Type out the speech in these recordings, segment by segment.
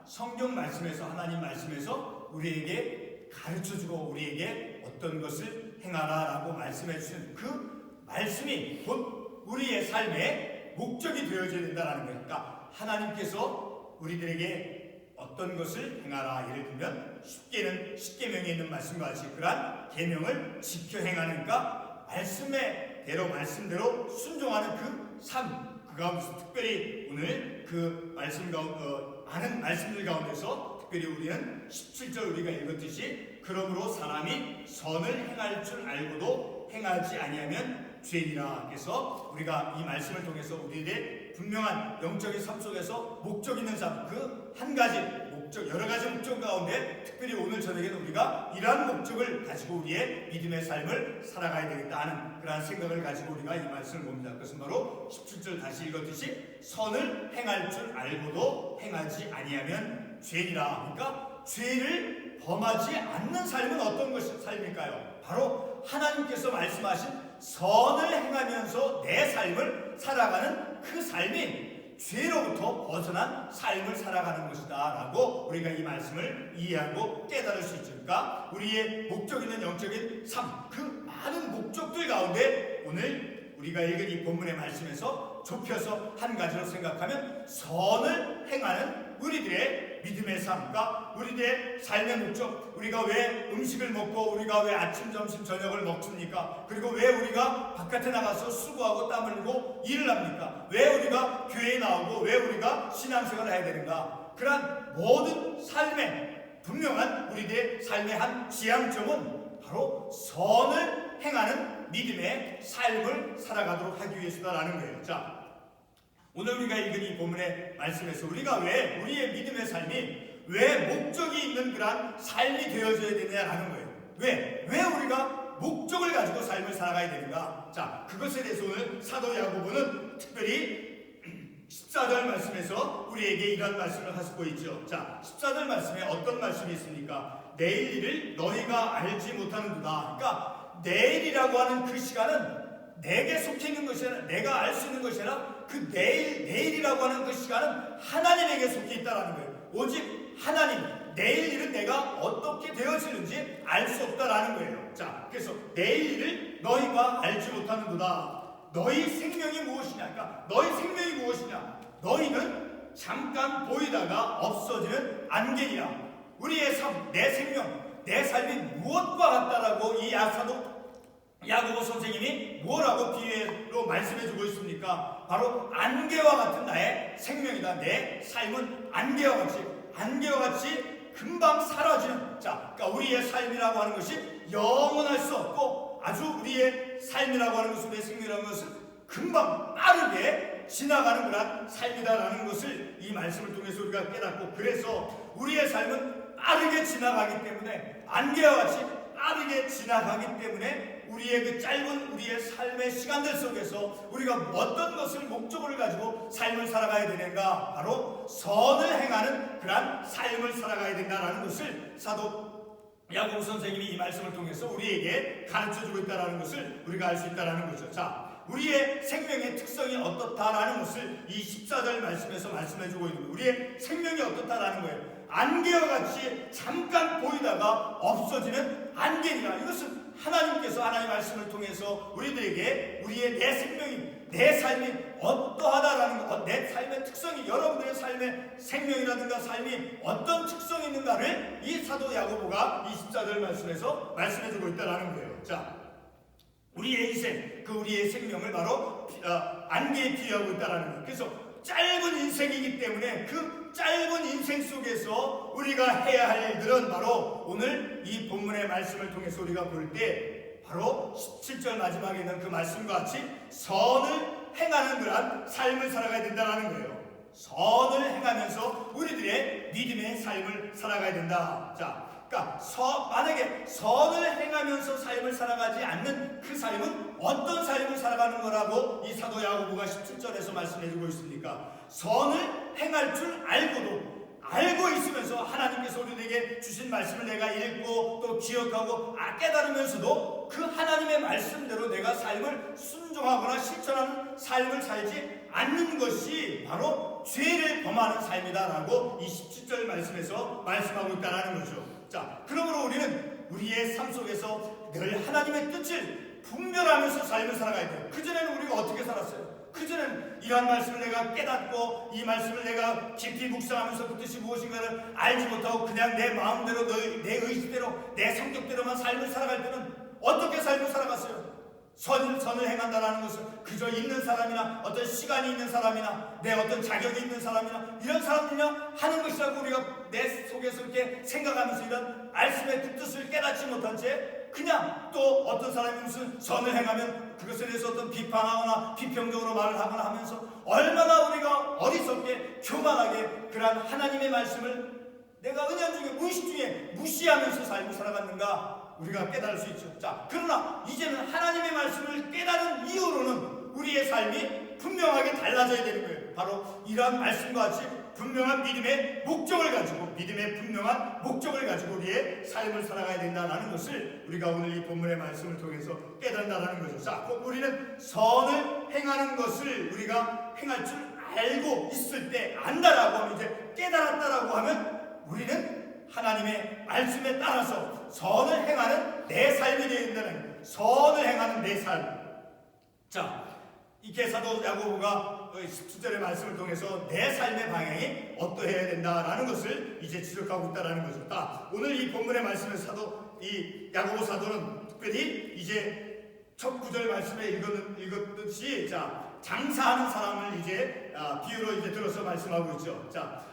성경 말씀에서, 하나님 말씀에서 우리에게 가르쳐주고 우리에게 어떤 것을 행하라라고 말씀해 주신 그 말씀이 곧 우리의 삶의 목적이 되어져야 된다는 거예요. 그러니까 하나님께서 우리들에게 어떤 것을 행하라, 예를 들면 쉽게는 십계명에 있는 말씀과 같이 그러한 계명을 지켜 행하는가, 말씀대로 순종하는 그 삶, 그 가운데서 특별히 오늘 그 말씀 가운데 많은 말씀들 가운데서 특별히 우리는 17절 우리가 읽었듯이 그러므로 사람이 선을 행할 줄 알고도 행하지 아니하면 죄니라. 그래서 우리가 이 말씀을 통해서 우리의 분명한 영적인 삶 속에서 목적 있는 삶, 그 한 가지 목적, 여러 가지 목적 가운데 특별히 오늘 저녁에는 우리가 이러한 목적을 가지고 우리의 믿음의 삶을 살아가야 되겠다 하는 그러한 생각을 가지고 우리가 이 말씀을 봅니다. 그것은 바로 17절 다시 읽었듯이 선을 행할 줄 알고도 행하지 아니하면 죄니라. 그러니까 죄를 범하지 않는 삶은 어떤 것이 삶일까요? 바로 하나님께서 말씀하신 선을 행하면서 내 삶을 살아가는 그 삶이 죄로부터 벗어난 삶을 살아가는 것이다 라고 우리가 이 말씀을 이해하고 깨달을 수 있죠. 그러니까 우리의 목적 있는 영적인 삶, 그 많은 목적들 가운데 오늘 우리가 읽은 이 본문의 말씀에서 좁혀서 한 가지로 생각하면 선을 행하는 우리들의 믿음의 삶과 우리들의 삶의 목적, 우리가 왜 음식을 먹고 우리가 왜 아침, 점심, 저녁을 먹습니까? 그리고 왜 우리가 바깥에 나가서 수고하고 땀 흘리고 일을 합니까? 왜 우리가 교회에 나오고 왜 우리가 신앙생활을 해야 되는가? 그러한 모든 삶의 분명한 우리들의 삶의 한 지향점은 바로 선을 행하는 믿음의 삶을 살아가도록 하기 위해서다라는 거예요. 자, 오늘 우리가 읽은 이 본문의 말씀에서 우리가 왜 우리의 믿음의 삶이 왜 목적이 있는 그러한 삶이 되어져야 되느냐라는 거예요. 왜 우리가 목적을 가지고 삶을 살아가야 되는가? 자, 그것에 대해서 오늘 사도 야고보는 특별히 14절 말씀에서 우리에게 이런 말씀을 하고 있죠. 자, 14절 말씀에 어떤 말씀이 있습니까? 내일 일을 너희가 알지 못하는도다. 그러니까 내일이라고 하는 그 시간은 내게 속해 있는 것이 아니라, 내가 알 수 있는 것이 아니라 그 내일이라고 하는 그 시간은 하나님에게 속해 있다라는 거예요. 오직 하나님, 내일 일은 내가 어떻게 되어지는지 알 수 없다라는 거예요. 자, 그래서 내일 일을 너희가 알지 못하는도다. 너희 생명이 무엇이냐? 그러니까 너희 생명이 무엇이냐? 너희는 잠깐 보이다가 없어지는 안개이야. 우리의 삶, 내 생명, 내 삶이 무엇과 같다라고 이 사도 야고보 선생님이 뭐라고 비유로 말씀해주고 있습니까? 바로 안개와 같은 나의 생명이다. 내 삶은 안개와 같이 금방 사라지는, 자, 그러니까 우리의 삶이라고 하는 것이 영원할 수 없고 아주 우리의 삶이라고 하는 것은, 우리의 생명이라는 것은 금방 빠르게 지나가는 그런 삶이다라는 것을 이 말씀을 통해서 우리가 깨닫고, 그래서 우리의 삶은 빠르게 지나가기 때문에, 안개와 같이 빠르게 지나가기 때문에 우리의 그 짧은 우리의 삶의 시간들 속에서 우리가 어떤 것을 목적을 가지고 삶을 살아가야 되는가? 바로 선을 행하는 그러한 삶을 살아가야 된다는 것을 사도 야고보 선생님이 이 말씀을 통해서 우리에게 가르쳐주고 있다는 것을 우리가 알 수 있다는 거죠. 자, 우리의 생명의 특성이 어떻다라는 것을 이 14절 말씀에서 말씀해주고 있는 거예요. 우리의 생명이 어떻다라는 거예요. 안개와 같이 잠깐 보이다가 없어지는 안개니라. 이것은 하나님께서 하나님의 말씀을 통해서 우리들에게 우리의 내 생명이, 내 삶이 어떠하다라는 것, 내 삶의 특성이, 여러분들의 삶의 생명이라든가 삶이 어떤 특성이 있는가를 이 사도 야고보가 24절 말씀에서 말씀해주고 있다는 거예요. 자, 우리의 인생, 그 우리의 생명을 바로 안개에 비유하고 있다는 거예요. 그래서 짧은 인생이기 때문에 그 짧은 인생 속에서 우리가 해야 할 일들은 바로 오늘 이 본문의 말씀을 통해서 우리가 볼 때 바로 17절 마지막에 있는 그 말씀과 같이 선을 행하는 그런 삶을 살아가야 된다는 거예요. 선을 행하면서 우리들의 믿음의 삶을 살아가야 된다. 자, 그러니까 만약에 선을 행하면서 삶을 살아가지 않는 그 삶은 어떤 삶을 살아가는 거라고 이 사도 야고보가 17절에서 말씀해주고 있습니까? 선을 행할 줄 알고 있으면서 하나님께서 우리에게 주신 말씀을 내가 읽고 또 기억하고 깨달으면서도 그 하나님의 말씀대로 내가 삶을 순종하거나 실천하는 삶을 살지 않는 것이 바로 죄를 범하는 삶이다라고 이 17절 말씀에서 말씀하고 있다는 거죠. 자, 그러므로 우리는 우리의 삶 속에서 늘 하나님의 뜻을 분별하면서 삶을 살아가야 돼요. 그전에는 우리가 어떻게 살았어요? 그전에는 이러한 말씀을 내가 깨닫고 이 말씀을 내가 깊이 묵상하면서 그 뜻이 무엇인가를 알지 못하고 그냥 내 마음대로 내 의지대로 내 성격대로만 삶을 살아갈 때는 어떻게 삶을 살아갔어요? 선을 행한다라는 것은 그저 있는 사람이나 어떤 시간이 있는 사람이나 내 어떤 자격이 있는 사람이나 이런 사람들이나 하는 것이라고 우리가 내 속에서 이렇게 생각하면서 이런 말씀의 뜻을 깨닫지 못한 채 그냥 또 어떤 사람이 무슨 선을 행하면 그것에 대해서 어떤 비판하거나 비평적으로 말을 하거나 하면서 얼마나 우리가 어리석게 교만하게 그러한 하나님의 말씀을 내가 은연중에 무의식 중에 무시하면서 살고 살아갔는가 우리가 깨달을 수 있죠. 자, 그러나 이제는 하나님의 말씀을 깨달은 이후로는 우리의 삶이 분명하게 달라져야 되는 거예요. 바로 이러한 말씀과 같이 분명한 믿음의 목적을 가지고 믿음의 분명한 목적을 가지고 우리의 삶을 살아가야 된다는 것을 우리가 오늘 이 본문의 말씀을 통해서 깨닫는다는 거죠. 자, 우리는 선을 행하는 것을 우리가 행할 줄 알고 있을 때 안다라고 하면 이제 깨달았다라고 하면 우리는 하나님의 말씀에 따라서 선을 행하는 내 삶이 되어야 된다는 선을 행하는 내 삶. 자, 이게 사도 야고보가 17절의 말씀을 통해서 내 삶의 방향이 어떠해야 된다라는 것을 이제 지적하고 있다는 거죠. 자, 오늘 이 본문의 말씀에서 이 야고보 사도는 특별히 이제 첫 구절 말씀에 읽었듯이 자, 장사하는 사람을 이제 비유로 이제 들어서 말씀하고 있죠. 자,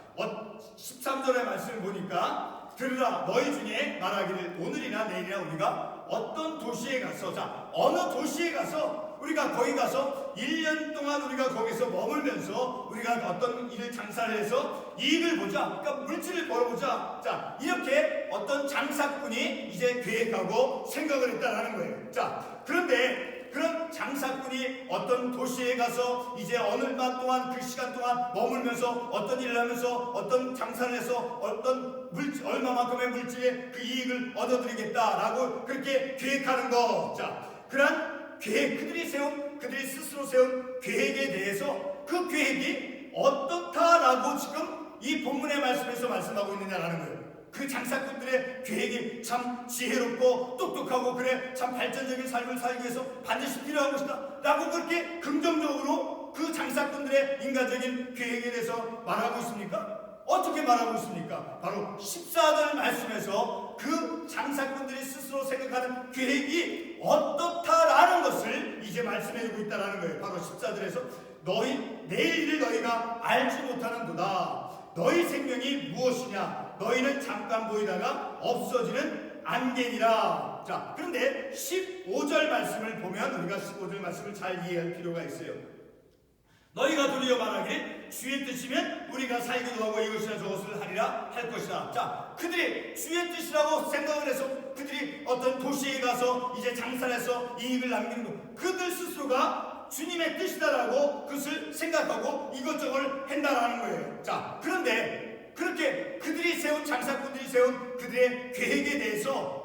13절의 말씀을 보니까 들으라 너희 중에 말하기를 오늘이나 내일이나 우리가 어떤 도시에 가서 자 어느 도시에 가서 우리가 거기 가서 1년 동안 우리가 거기서 머물면서 우리가 어떤 일을 장사를 해서 이익을 보자 그러니까 물질을 벌어보자 자 이렇게 어떤 장사꾼이 이제 계획하고 생각을 했다는 거예요. 자 그런데 그런 장사꾼이 어떤 도시에 가서 이제 얼마 동안 그 시간 동안 머물면서 어떤 일을 하면서 어떤 장사를 해서 어떤 얼마만큼의 물질의 그 이익을 얻어드리겠다라고 그렇게 계획하는 거. 자, 그런 계획 그들이 스스로 세운 계획에 대해서 그 계획이 어떻다라고 지금 이 본문의 말씀에서 말씀하고 있느냐라는 거예요. 그 장사꾼들의 계획이 참 지혜롭고 똑똑하고 그래 참 발전적인 삶을 살기 위해서 반드시 필요한 것이다 라고 그렇게 긍정적으로 그 장사꾼들의 인간적인 계획에 대해서 말하고 있습니까? 어떻게 말하고 있습니까? 바로 14절 말씀에서 그 장사꾼들이 스스로 생각하는 계획이 어떻다라는 것을 이제 말씀해주고 있다는 거예요. 바로 14절에서 내일 일을 너희가 알지 못하는도다. 너희 생명이 무엇이냐? 너희는 잠깐 보이다가 없어지는 안개니라. 자, 그런데 15절 말씀을 보면 우리가 15절 말씀을 잘 이해할 필요가 있어요. 너희가 도리어 말하기를 주의 뜻이면 우리가 살기도 하고 이것이나 저것을 하리라 할 것이다. 자, 그들이 주의 뜻이라고 생각을 해서 그들이 어떤 도시에 가서 이제 장사를 해서 이익을 남기는 것 그들 스스로가 주님의 뜻이다라고 그것을 생각하고 이것저것 한다라는 거예요. 자, 그런데 그렇게 그들이 세운 장사꾼들이 세운 그들의 계획에 대해서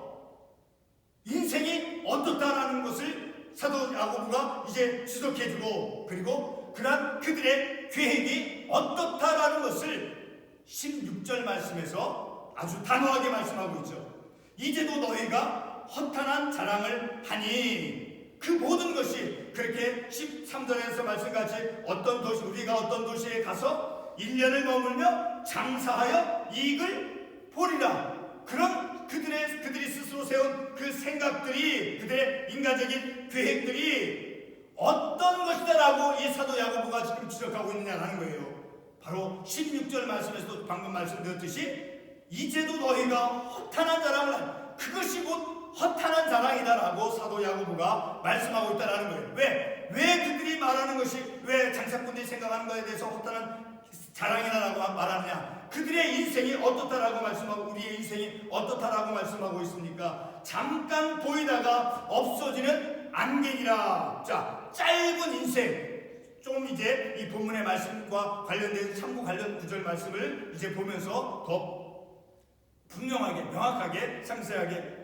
인생이 어떻다라는 것을 사도 야고보가 이제 지적해주고 그리고 그런 그들의 계획이 어떻다라는 것을 16절 말씀에서 아주 단호하게 말씀하고 있죠. 이제도 너희가 허탄한 자랑을 하니 그 모든 것이 그렇게 13절에서 말씀같이 우리가 어떤 도시에 가서 1년을 머물며 장사하여 이익을 보리라. 그런 그들이 스스로 세운 그 생각들이 그들의 인간적인 계획들이 어떤 것이다라고 이 사도 야고보가 지금 지적하고 있느냐는 거예요. 바로 16절 말씀에서도 방금 말씀드렸듯이 이제도 너희가 허탄한 자랑을 하니 그것이 곧 허탄한 자랑이다라고 사도 야고보가 말씀하고 있다는 거예요. 왜 그들이 말하는 것이 왜 장사꾼들이 생각하는 것에 대해서 허탄한 자랑이다라고 말하느냐? 그들의 인생이 어떻다라고 말씀하고 우리의 인생이 어떻다라고 말씀하고 있습니까? 잠깐 보이다가 없어지는 안개니라. 자, 짧은 인생. 좀 이제 이 본문의 말씀과 관련된 참고 관련 구절 말씀을 이제 보면서 더 분명하게, 명확하게, 상세하게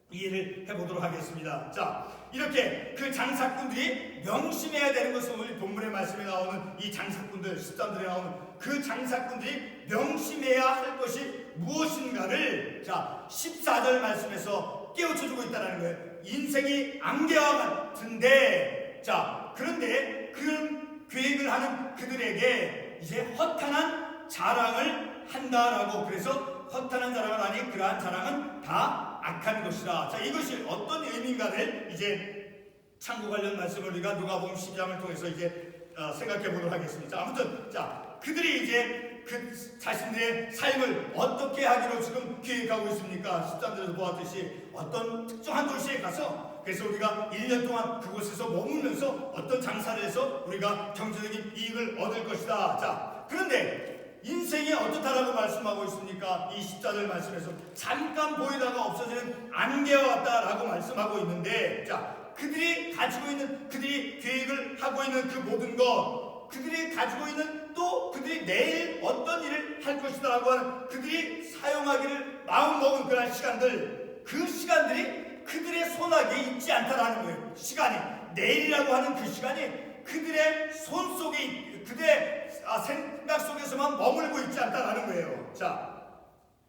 이해를 해보도록 하겠습니다. 자, 이렇게 그 장사꾼들이 명심해야 되는 것은 오늘 본문의 말씀에 나오는 이 장사꾼들, 13절에 나오는 그 장사꾼들이 명심해야 할 것이 무엇인가를, 자, 14절 말씀에서 깨우쳐주고 있다는 거예요. 인생이 안개와 같은데, 자, 그런데 그런 계획을 하는 그들에게 이제 허탄한 자랑을 한다라고, 그래서 허탄한 자랑을 하니 그러한 자랑은 다 악한 것이다. 자, 이것이 어떤 의미인가를 이제 참고 관련 말씀을 우리가 누가복음 12장을 통해서 이제 생각해 보도록 하겠습니다. 자, 아무튼 자, 그들이 이제 그 자신들의 삶을 어떻게 하기로 지금 계획하고 있습니까? 13절에서 보았듯이 어떤 특정한 도시에 가서, 그래서 우리가 1년 동안 그곳에서 머물면서 어떤 장사를 해서 우리가 경제적인 이익을 얻을 것이다. 자, 그런데 인생이 어떻다라고 말씀하고 있습니까? 이 14절 말씀에서 잠깐 보이다가 없어지는 안개와 같다라고 말씀하고 있는데, 자, 그들이 가지고 있는, 그들이 계획을 하고 있는 그 모든 것, 그들이 가지고 있는, 또 그들이 내일 어떤 일을 할 것이다라고 하는, 그들이 사용하기를 마음먹은 그런 시간들, 그 시간들이 그들의 손아귀에 있지 않다라는 거예요. 시간이, 내일이라고 하는 그 시간이 그들의 손 속에, 그들의 생각 속에서만 머물고 있지 않다라는 거예요. 자,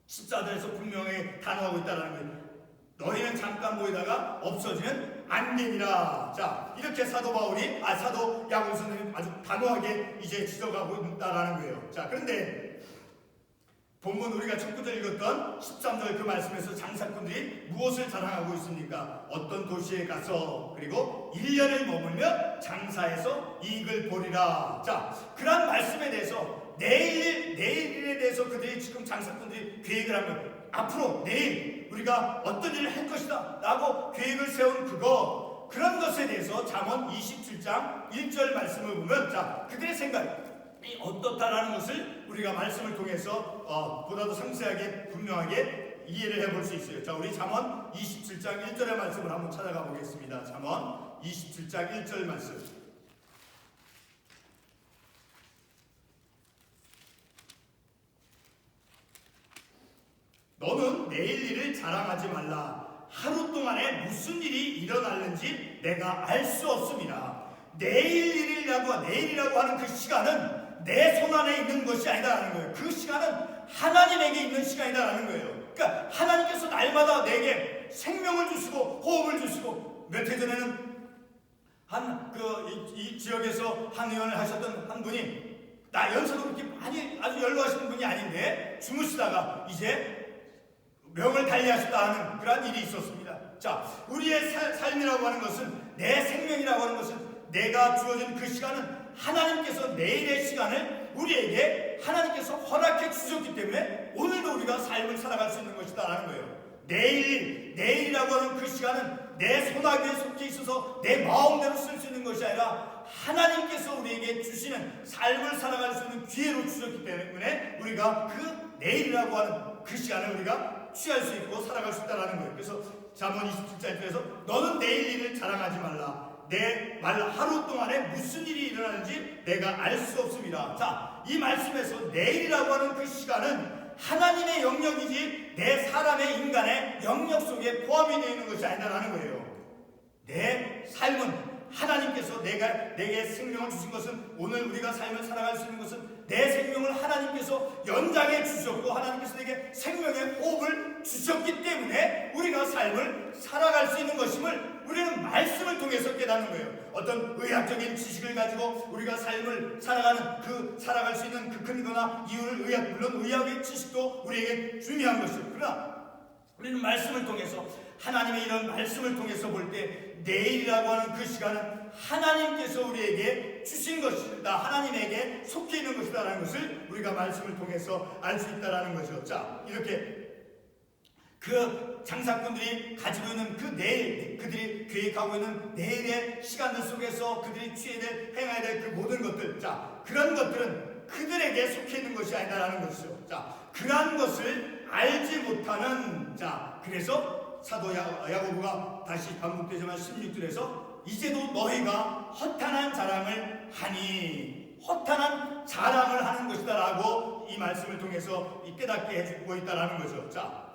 14절에서 분명히 단호하고 있다라는 거예요. 너희는 잠깐 보이다가 없어지는 안개니라. 자, 이렇게 사도 바울이, 사도 야고보 선생님이 아주 단호하게 이제 지적하고 있다라는 거예요. 자, 그런데 본문 우리가 첫 구절 읽었던 13절 그 말씀에서 장사꾼들이 무엇을 자랑하고 있습니까? 어떤 도시에 가서 그리고 1년을 머물며 장사해서 이익을 보리라. 자, 그런 말씀에 대해서 내일에 대해서 그들이 지금 장사꾼들이 계획을 하면, 앞으로 내일 우리가 어떤 일을 할 것이다 라고 계획을 세운 그런 것에 대해서 잠언 27장 1절 말씀을 보면, 자, 그들의 생각이 어떻다라는 것을 우리가 말씀을 통해서 보다도 상세하게 분명하게 이해를 해볼 수 있어요. 자, 우리 잠언 27장 1절의 말씀을 한번 찾아가 보겠습니다. 잠언 27장 1절 말씀. 너는 내일 일을 자랑하지 말라. 하루 동안에 무슨 일이 일어날는지 내가 알 수 없습니다. 내일이라고 하는 그 시간은 내 손 안에 있는 것이 아니다라는 거예요. 그 시간은 하나님에게 있는 시간이다라는 거예요. 그러니까 하나님께서 날마다 내게 생명을 주시고 호흡을 주시고, 몇 해 전에는 이 지역에서 한 의원을 하셨던 한 분이, 나 연세도 그렇게 많이 아주 연로하신 분이 아닌데 주무시다가 이제 명을 달리하셨다 하는 그런 일이 있었습니다. 자, 우리의 삶이라고 하는 것은, 내 생명이라고 하는 것은, 내가 주어진 그 시간은 하나님께서 내일의 시간을 우리에게 하나님께서 허락해 주셨기 때문에 오늘도 우리가 삶을 살아갈 수 있는 것이다라는 거예요. 내일이라고 하는 그 시간은 내 손아귀에 속해 있어서 내 마음대로 쓸 수 있는 것이 아니라 하나님께서 우리에게 주시는 삶을 살아갈 수 있는 기회로 주셨기 때문에 우리가 그 내일이라고 하는 그 시간을 우리가 취할 수 있고 살아갈 수 있다는 거예요. 그래서 잠언 27장에서 너는 내일 일을 자랑하지 말라. 내 말 하루 동안에 무슨 일이 일어나는지 내가 알 수 없습니다. 자, 이 말씀에서 내일이라고 하는 그 시간은 하나님의 영역이지 내 사람의 인간의 영역 속에 포함이 되어 있는 것이 아니다라는 거예요. 내 삶은 하나님께서 내게 생명을 주신 것은, 오늘 우리가 삶을 살아갈 수 있는 것은 내 생명을 하나님께서 연장해 주셨고 하나님께서 내게 생명의 호흡을 주셨기 때문에 우리가 삶을 살아갈 수 있는 것임을 우리는 말씀을 통해서 깨닫는 거예요. 어떤 의학적인 지식을 가지고 우리가 삶을 살아갈 수 있는 그 근거나 이유를 물론 의학의 지식도 우리에게 중요한 것이죠. 그러나 우리는 말씀을 통해서, 하나님의 이런 말씀을 통해서 볼 때 내일이라고 하는 그 시간은 하나님께서 우리에게 주신 것이다, 하나님에게 속해 있는 것이다라는 것을 우리가 말씀을 통해서 알 수 있다라는 거죠. 자, 이렇게 그 장사꾼들이 가지고 있는 그 내일, 그들이 계획하고 있는 내일의 시간들 속에서 그들이 행해야 될 그 모든 것들, 자, 그런 것들은 그들에게 속해 있는 것이 아니다라는 것이죠. 자, 그러한 것을 알지 못하는, 자, 그래서 사도 야고보가 다시 반복되지만 16절에서 이제도 너희가 허탄한 자랑을 하니, 허탄한 자랑을 하는 것이다 라고 이 말씀을 통해서 깨닫게 해주고 있다라는 거죠. 자,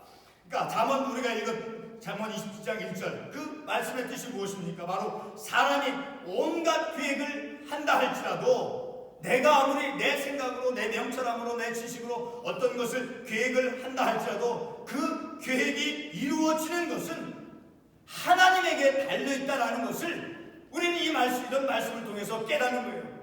그러니까 잠언 우리가 읽은 잠언 27장 1절 그 말씀의 뜻이 무엇입니까? 바로 사람이 온갖 계획을 한다 할지라도 내가 아무리 내 생각으로 내 명철함으로 내 지식으로 어떤 것을 계획을 한다 할지라도 그 계획이 이루어지는 것은 하나님에게 달려있다라는 것을 우리는 이런 말씀을 통해서 깨닫는 거예요.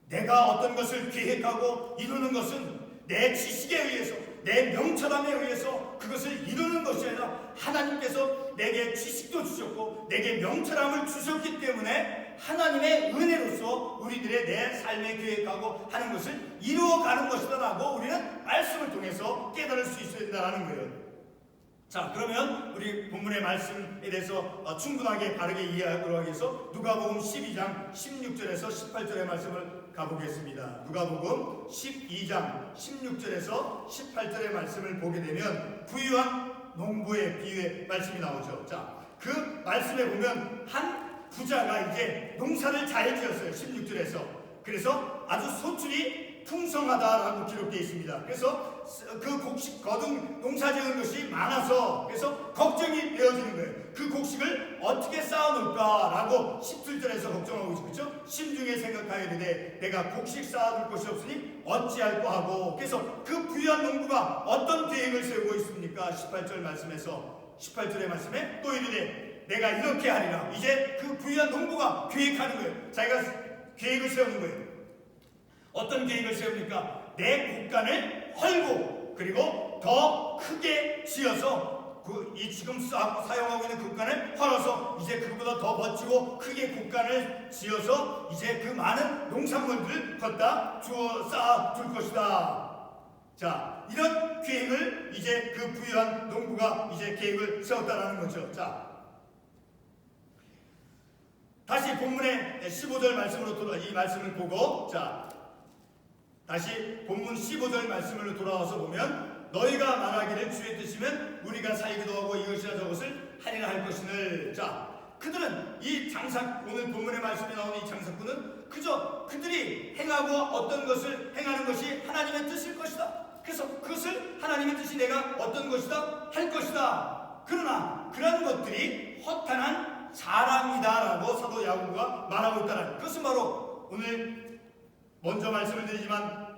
내가 어떤 것을 계획하고 이루는 것은 내 지식에 의해서 내 명철함에 의해서 그것을 이루는 것이 아니라 하나님께서 내게 지식도 주셨고 내게 명철함을 주셨기 때문에 하나님의 은혜로서 우리들의 내 삶에 계획하고 하는 것을 이루어가는 것이다 라고 우리는 말씀을 통해서 깨달을 수 있어야 된다는 거예요. 자, 그러면 우리 본문의 말씀에 대해서 충분하게 바르게 이해하도록 위해서 누가복음 12장 16절에서 18절의 말씀을 가보겠습니다. 누가복음 12장 16절에서 18절의 말씀을 보게 되면 부유한 농부의 비유의 말씀이 나오죠. 자, 그 말씀에 보면 한 부자가 이제 농사를 잘 지었어요. 16절에서. 그래서 아주 소출이 풍성하다라고 기록되어 있습니다. 그래서 그 곡식 거둔 농사 지은 것이 많아서 그래서 걱정이 되어지는 거예요. 그 곡식을 어떻게 쌓아놓을까라고 17절에서 걱정하고 있죠. 그렇죠? 심중에 생각하여 이르되 내가 곡식 쌓아둘 것이 없으니 어찌할꼬 하고 그래서 그 부유한 농부가 어떤 계획을 세우고 있습니까? 18절의 말씀에 또 이르되 내가 이렇게 하리라. 이제 그 부유한 농부가 계획하는 거예요. 자기가 계획을 세우는 거예요. 어떤 계획을 세웁니까? 내 곡간을 헐고 그리고 더 크게 지어서 이 지금 사용하고 있는 곡간을 헐어서 이제 그보다 더 멋지고 크게 곡간을 지어서 이제 그 많은 농산물들을 걷다 주어 쌓아둘 것이다. 자, 이런 계획을 이제 그 부유한 농부가 이제 계획을 세웠다라는 거죠. 자, 다시 본문의 15절 말씀으로 이 말씀을 보고 자. 다시 본문 15절 말씀으로 돌아와서 보면 너희가 말하기를 주의 뜻이면 우리가 살기도 하고 이것이나 저것을 하리라 할 것이늘. 자, 그들은 이 오늘 본문의 말씀에 나오는 이 장사꾼은 그저 그들이 행하고 어떤 것을 행하는 것이 하나님의 뜻일 것이다. 그래서 그것을 하나님의 뜻이 내가 어떤 것이다 할 것이다. 그러나 그런 것들이 허탄한 자랑이다라고 사도 야고보가 말하고 있다는 그것은 바로 오늘 먼저 말씀을 드리지만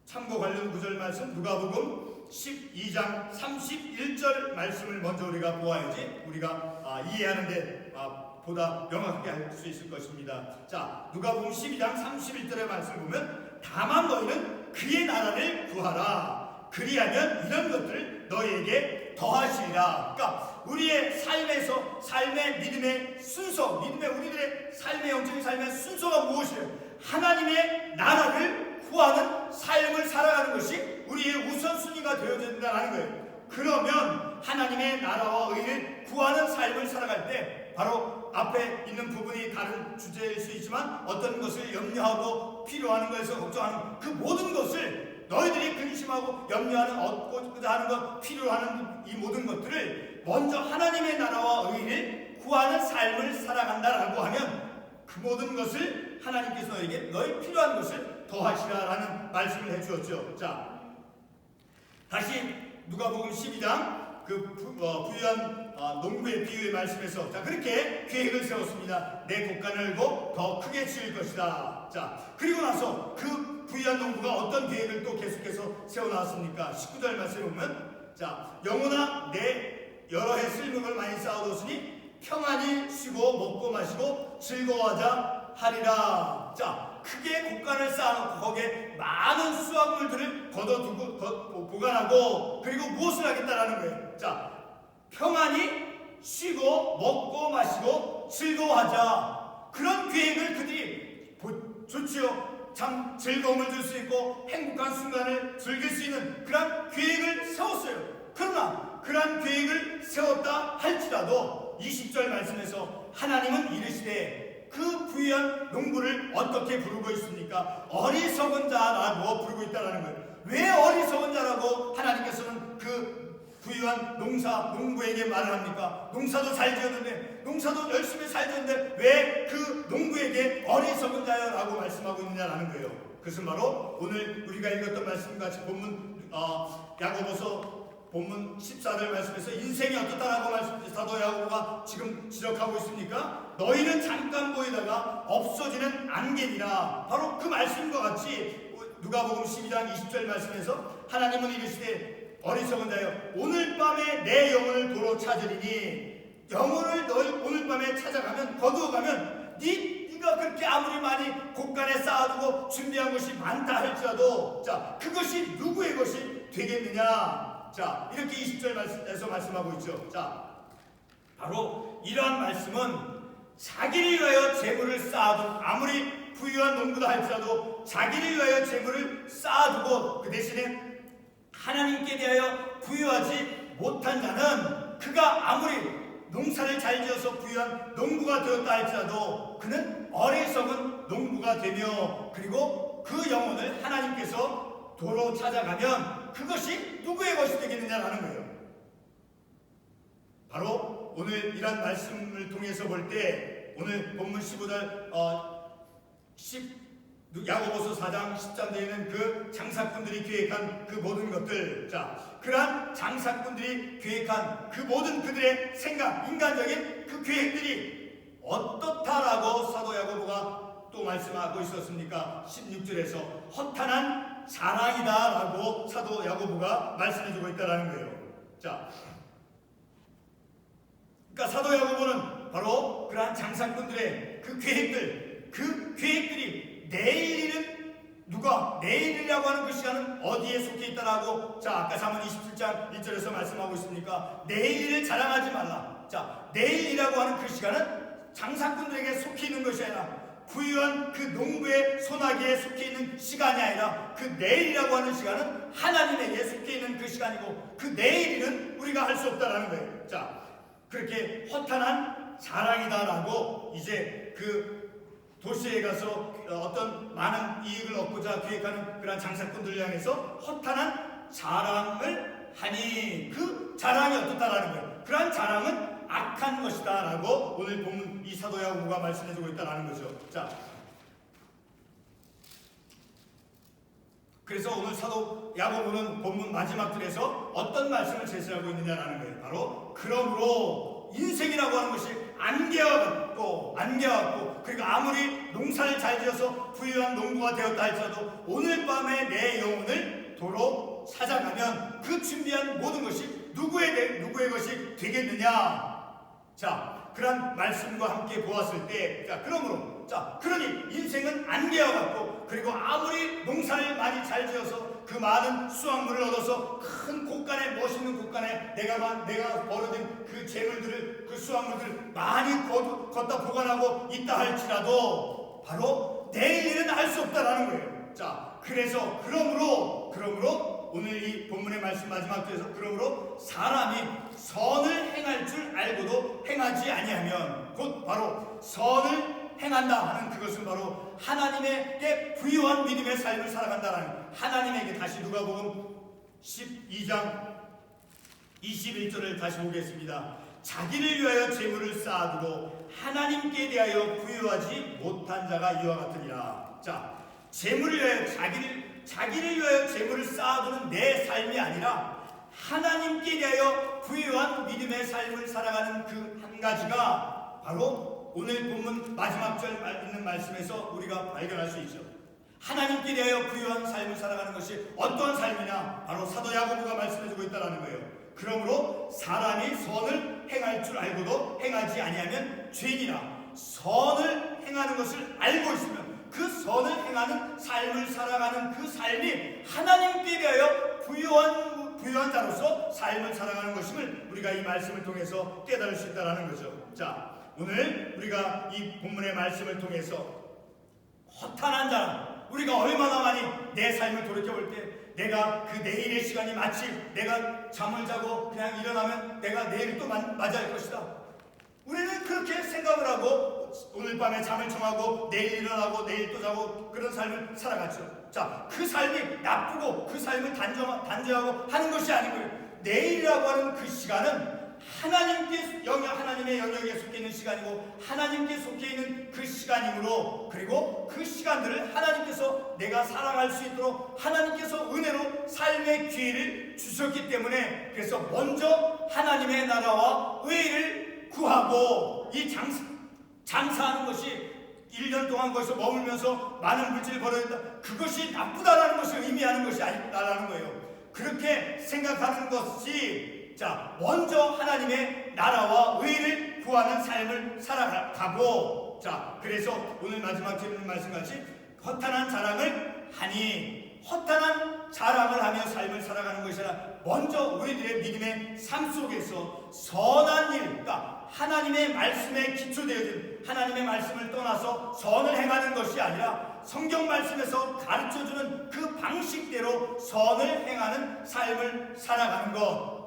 참고 관련 구절 말씀 누가복음 12장 31절 말씀을 먼저 우리가 보아야지 우리가 이해하는데 보다 명확하게 할 수 있을 것입니다. 자, 누가복음 12장 31절의 말씀을 보면 다만 너희는 그의 나라를 구하라. 그리하면 이런 것들을 너희에게 더하시리라. 그러니까 우리의 삶에서 삶의 믿음의 순서, 우리들의 삶의 영적인 삶의 순서가 무엇이에요? 하나님의 나라를 구하는 삶을 살아가는 것이 우리의 우선순위가 되어야 된다는 거예요. 그러면 하나님의 나라와 의를 구하는 삶을 살아갈 때 바로 앞에 있는 부분이 다른 주제일 수 있지만 어떤 것을 염려하고 필요하는 것에서 걱정하는 그 모든 것을 너희들이 근심하고 염려하는 얻고자 하는 것 필요하는 이 모든 것들을 먼저 하나님의 나라와 의를 구하는 삶을 살아간다라고 하면 그 모든 것을 하나님께서 너에게 너희 필요한 것을 더하시라라는 말씀을 해주었죠. 자, 다시 누가복음 12장 그 부유한 농부의 비유의 말씀에서 자 그렇게 계획을 세웠습니다. 내 곡간을 열고 더 크게 지을 것이다. 자, 그리고 나서 그 부유한 농부가 어떤 계획을 또 계속해서 세워놨습니까? 19절 말씀에 보면 자 영혼아 내 여러 해 쓸는 걸 많이 쌓아뒀으니 평안히 쉬고 먹고 마시고 즐거워하자 하리라. 자, 크게 곡간을 쌓아놓고 거기에 많은 수확물들을 걷어두고 보관하고 그리고 무엇을 하겠다라는 거예요? 자, 평안히 쉬고 먹고 마시고 즐거워하자. 그런 계획을 그들이 좋지요. 참 즐거움을 줄 수 있고 행복한 순간을 즐길 수 있는 그런 계획을 세웠어요. 그러나 그런 계획을 세웠다 할지라도 20절 말씀에서 하나님은 이르시되 그 부유한 농부를 어떻게 부르고 있습니까? 어리석은 자라고 부르고 있다는 거예요. 왜 어리석은 자라고 하나님께서는 그 부유한 농부에게 말을 합니까? 농사도 잘 지었는데 농사도 열심히 잘 지었는데 왜 그 농부에게 어리석은 자라고 말씀하고 있느냐라는 거예요. 그것은 바로 오늘 우리가 읽었던 말씀같이 본문 야고보서 본문 14절 말씀에서 인생이 어떻다라고 사도 야고보가 지금 지적하고 있습니까? 너희는 잠깐 보이다가 없어지는 안개니라. 바로 그 말씀과 같이 누가복음 12장 20절 말씀에서 하나님은 이르시되 어리석은 자여 오늘 밤에 내 영혼을 도로 찾으리니 영혼을 너희 오늘 밤에 찾아가면 거두어가면 네가 그렇게 아무리 많이 곳간에 쌓아두고 준비한 것이 많다 할지라도 자 그것이 누구의 것이 되겠느냐. 자 이렇게 20절에서 말씀하고 있죠. 자 바로 이러한 말씀은 자기를 위하여 재물을 쌓아둔 아무리 부유한 농부다 할지라도 자기를 위하여 재물을 쌓아두고 그 대신에 하나님께 대하여 부유하지 못한 자는 그가 아무리 농사를 잘 지어서 부유한 농부가 되었다 할지라도 그는 어리석은 농부가 되며 그리고 그 영혼을 하나님께서 도로 찾아가면 그것이 누구의 것이 되겠느냐라는 거예요. 바로 오늘 이런 말씀을 통해서 볼 때 오늘 본문 15절 야고보서 4장 10장에 있는 그 장사꾼들이 계획한 그 모든 것들, 자 그러한 장사꾼들이 계획한 그 모든 그들의 생각, 인간적인 그 계획들이 어떻다라고 사도 야고보가 또 말씀하고 있었습니까? 16절에서 허탄한 자랑이다라고 사도 야고보가 말씀해주고 있다라는 거예요. 자, 그러니까 사도 야고보는 바로 그러한 장사꾼들의 그 계획들이 내일 일은 누가 내일이라고 하는 그 시간은 어디에 속해 있다라고 자 아까 사문 27장 1절에서 말씀하고 있습니까? 내일을 자랑하지 말라. 자 내일이라고 하는 그 시간은 장사꾼들에게 속해 있는 것이 아니라 부유한 그 농부의 소나기에 속해 있는 시간이 아니라 그 내일이라고 하는 시간은 하나님에게 속해 있는 그 시간이고 그 내일은 우리가 할 수 없다라는 거예요. 자 그렇게 허탄한 자랑이다라고 이제 그 도시에 가서 어떤 많은 이익을 얻고자 계획하는 그런 장사꾼들을 향해서 허탄한 자랑을 하니 그 자랑이 어떻다라는 거예요. 그러한 자랑은 악한 것이다 라고 오늘 본문 이 사도 야고보가 말씀해주고 있다라는 거죠. 자, 그래서 오늘 사도 야고보는 본문 마지막 줄에서 어떤 말씀을 제시하고 있느냐라는 거예요. 바로 그러므로 인생이라고 하는 것이 안개와 같고 그리고 아무리 농사를 잘 지어서 부유한 농부가 되었다 할지라도 오늘 밤에 내 영혼을 도로 찾아가면 그 준비한 모든 것이 누구의 것이 되겠느냐. 자 그런 말씀과 함께 보았을 때 자 그러니 인생은 안개와 같고 그리고 아무리 농사를 많이 잘 지어서 그 많은 수확물을 얻어서 큰 곳간에 멋있는 곳간에 내가 벌어진 그 재물들을 그 수확물들을 많이 걷다 보관하고 있다 할지라도 바로 내일 일은 알 수 없다라는 거예요. 자 그래서 그러므로 오늘 이 본문의 말씀 마지막 줄에서 그러므로 사람이 선을 행할 줄 알고도 행하지 아니하면 곧 바로 선을 행한다 하는 그것은 바로 하나님에게 부유한 믿음의 삶을 살아간다는 하나님에게 다시 누가복음 12장 21절을 다시 보겠습니다. 자기를 위하여 재물을 쌓아두고 하나님께 대하여 부유하지 못한 자가 이와 같으니라. 자 재물을 위하여 자기를 위하여 재물을 쌓아두는 내 삶이 아니라 하나님께 대하여 부유한 믿음의 삶을 살아가는 그 한 가지가 바로 오늘 본문 마지막 절 있는 말씀에서 우리가 발견할 수 있죠. 하나님께 대하여 부유한 삶을 살아가는 것이 어떠한 삶이냐? 바로 사도 야고보가 말씀해주고 있다는 거예요. 그러므로 사람이 선을 행할 줄 알고도 행하지 아니하면 죄니라. 선을 행하는 것을 알고 있으면 그 선을 행하는 삶을 살아가는 그 삶이 하나님께 대하여 부유한 자로서 삶을 살아가는 것임을 우리가 이 말씀을 통해서 깨달을 수 있다는 거죠. 자, 오늘 우리가 이 본문의 말씀을 통해서 허탄한 자랑, 우리가 얼마나 많이 내 삶을 돌이켜볼 때 내가 그 내일의 시간이 마치 내가 잠을 자고 그냥 일어나면 내가 내일 또 맞이할 것이다. 우리는 그렇게 생각을 하고 오늘 밤에 잠을 청하고 내일 일어나고 내일 또 자고 그런 삶을 살아갔죠. 자, 그 삶이 나쁘고 그 삶을 단죄하고 하는 것이 아니고요. 내일이라고 하는 그 시간은 하나님의 영역에 속해 있는 시간이고 하나님께 속해 있는 그 시간이므로, 그리고 그 시간들을 하나님께서 내가 살아갈 수 있도록 하나님께서 은혜로 삶의 기회를 주셨기 때문에, 그래서 먼저 하나님의 나라와 의를 구하고, 이 장사하는 것이 1년 동안 거기서 머물면서 많은 물질을 벌어야 된다, 그것이 나쁘다라는 것을 의미하는 것이 아니다라는 거예요. 그렇게 생각하는 것이, 자, 먼저 하나님의 나라와 의를 구하는 삶을 살아가고, 자, 그래서 오늘 마지막 질문 말씀같이 허탄한 자랑을 하니, 허탄한 자랑을 하며 삶을 살아가는 것이 아니라 먼저 우리들의 믿음의 삶 속에서 선한 일, 그러니까 하나님의 말씀에 기초되어진, 하나님의 말씀을 떠나서 선을 행하는 것이 아니라 성경 말씀에서 가르쳐주는 그 방식대로 선을 행하는 삶을 살아가는 것,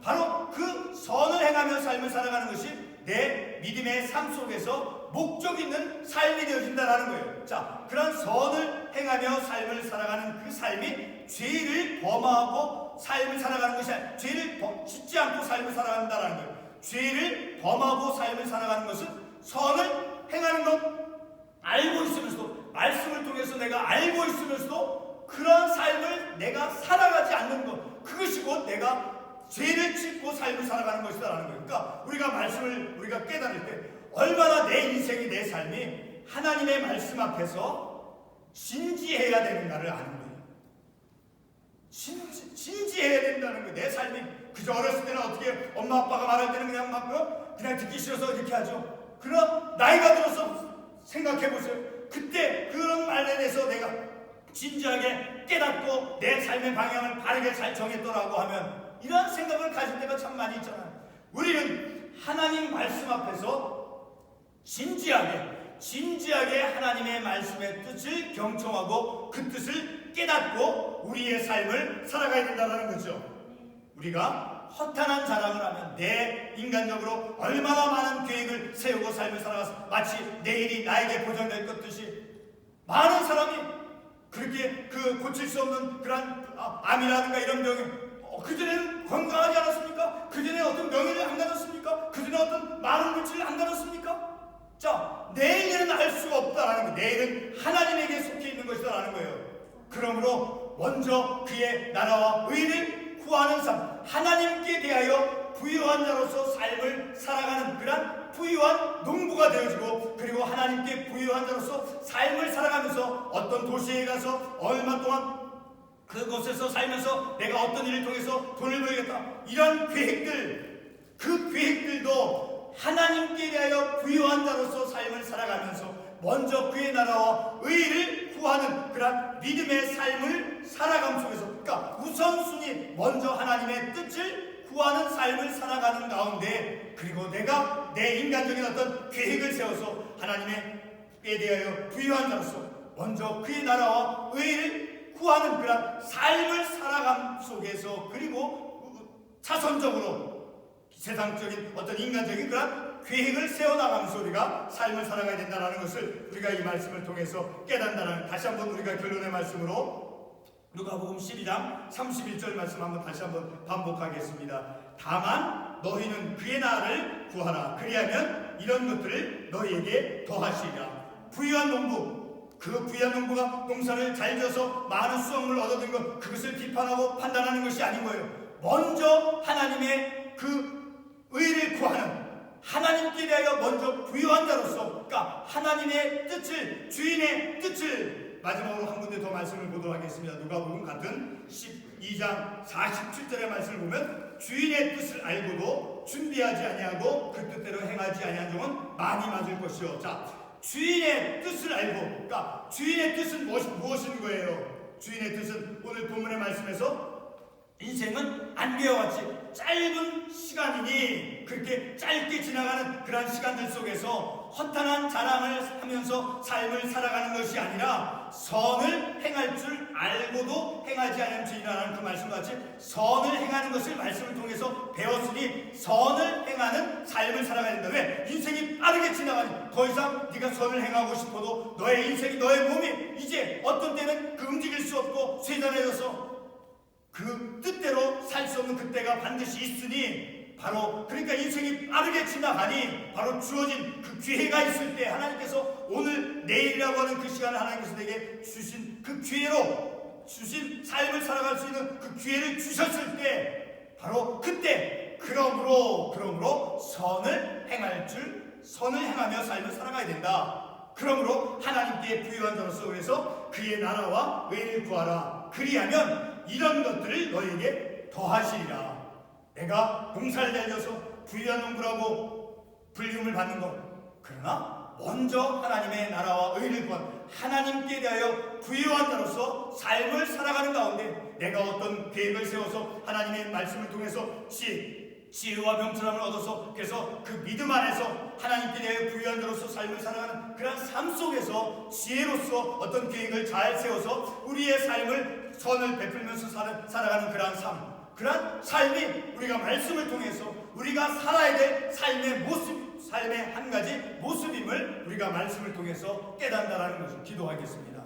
바로 그 선을 행하며 삶을 살아가는 것이 내 믿음의 삶 속에서 목적 있는 삶이 되어진다는 거예요. 자, 그런 선을 행하며 삶을 살아가는 그 삶이 죄를 범하고 삶을 살아가는 것이 아니라, 죄를 짓지 않고 삶을 살아간다는 거예요. 죄를 범하고 삶을 살아가는 것은 선을 행하는 것, 알고 있으면서도, 말씀을 통해서 내가 알고 있으면서도 그러한 삶을 내가 살아가지 않는 것, 그것이 곧 내가 죄를 짓고 삶을 살아가는 것이다라는 거예요. 그러니까 우리가 말씀을 우리가 깨달을 때 얼마나 내 인생이, 내 삶이 하나님의 말씀 앞에서 진지해야 되는가를 아는 거예요. 진지해야 된다는 거예요. 내 삶이 그저 어렸을 때는 어떻게 엄마 아빠가 말할 때는 그냥 막 그냥 듣기 싫어서 이렇게 하죠. 그러나 나이가 들어서 생각해 보세요. 그때 그런 말에 대해서 내가 진지하게 깨닫고 내 삶의 방향을 바르게 잘 정했더라고 하면, 이런 생각을 가질 때가 참 많이 있잖아요. 우리는 하나님 말씀 앞에서 진지하게 하나님의 말씀의 뜻을 경청하고 그 뜻을 깨닫고 우리의 삶을 살아가야 된다는 거죠. 우리가 허탄한 자랑을 하면 내 인간적으로 얼마나 많은 계획을 세우고 삶을 살아가서 마치 내일이 나에게 보장될 것 듯이, 많은 사람이 그렇게 고칠 수 없는 그런 암이라든가 이런 병이, 그전에는 건강하지 않았습니까? 그전에 어떤 명예를 안 가졌습니까? 그전에 어떤 많은 물질을 안 가졌습니까? 자, 내일은 알 수가 없다라는 거예요. 내일은 하나님에게 속해 있는 것이다라는 거예요. 그러므로 먼저 그의 나라와 의를 구하는 삶, 하나님께 대하여 부유한 자로서 삶을 살아가는 그런 부유한 농부가 되어지고, 그리고 하나님께 부유한 자로서 삶을 살아가면서 어떤 도시에 가서 얼마 동안 그곳에서 살면서 내가 어떤 일을 통해서 돈을 벌겠다, 이런 계획들, 그 계획들도 하나님께 대하여 부유한 자로서 삶을 살아가면서 먼저 그의 나라와 의를 구하는 그런 믿음의 삶을 살아감 속에서, 그러니까 우선순위 먼저 하나님의 뜻을 구하는 삶을 살아가는 가운데, 그리고 내가 내 인간적인 어떤 계획을 세워서 하나님에 대하여 부유한 자로서 먼저 그의 나라와 의를 구하는 그런 삶을 살아감 속에서, 그리고 차선적으로 세상적인 어떤 인간적인 그런 계획을 세워나가면서 우리가 삶을 살아가야 된다는 것을 우리가 이 말씀을 통해서 깨닫는다는, 다시 한번 우리가 결론의 말씀으로 누가복음 12장 31절 말씀 한번 다시 한번 반복하겠습니다. 다만 너희는 그의 나라를 구하라. 그리하면 이런 것들을 너희에게 더하시리라. 부유한 농부, 그 부유한 농부가 농사를 잘 지어서 많은 수확물을 얻어든 것, 그것을 비판하고 판단하는 것이 아닌 거예요. 먼저 하나님의 그 의를 구하는, 하나님께 대하여 먼저 부유한 자로서, 그러니까 하나님의 뜻을, 주인의 뜻을, 마지막으로 한 군데 더 말씀을 보도록 하겠습니다. 누가복음 같은 12장 47절의 말씀을 보면, 주인의 뜻을 알고도 준비하지 아니하고 그 뜻대로 행하지 아니한 종은 많이 맞을 것이요. 자, 주인의 뜻을 알고, 그러니까 주인의 뜻은 무엇인 거예요? 주인의 뜻은 오늘 본문의 말씀에서 인생은 안개와 같이 짧은 시간이니, 그렇게 짧게 지나가는 그런 시간들 속에서 허탄한 자랑을 하면서 삶을 살아가는 것이 아니라 선을 행할 줄 알고도 행하지 않은 주인이라는 그 말씀과 같이 선을 행하는 것을 말씀을 통해서 배웠으니 선을 행하는 삶을 살아가야 된다. 왜? 인생이 빠르게 지나가니 더 이상 네가 선을 행하고 싶어도 너의 인생이, 너의 몸이 이제 어떤 때는 그 움직일 수 없고 쇠잔해져서 그 뜻대로 살 수 없는 그때가 반드시 있으니, 바로 그러니까 인생이 빠르게 지나가니 바로 주어진 그 기회가 있을 때 하나님께서 오늘 내일이라고 하는 그 시간을 하나님께서 내게 주신 그 기회로 주신 삶을 살아갈 수 있는 그 기회를 주셨을 때 바로 그때 그러므로 선을 행하며 삶을 살아가야 된다. 그러므로 하나님께 부유한 자로서 그래서 그의 나라와 의를 구하라. 그리하면 이런 것들을 너에게 더하시리라. 내가 봉사를 달려서 부유한 농부라고 불리움을 받는 것, 그러나 먼저 하나님의 나라와 의를 구한 하나님께 대하여 부유한 자로서 삶을 살아가는 가운데 내가 어떤 계획을 세워서 하나님의 말씀을 통해서 지혜와 명철함을 얻어서 그래서 그 믿음 안에서 하나님께 대하여 부유한 자로서 삶을 살아가는 그런 삶 속에서 지혜로서 어떤 계획을 잘 세워서 우리의 삶을 선을 베풀면서 살아가는 그러한 삶이 우리가 말씀을 통해서 우리가 살아야 될 삶의 모습, 삶의 한 가지 모습임을 우리가 말씀을 통해서 깨닫는다라는 것을 기도하겠습니다.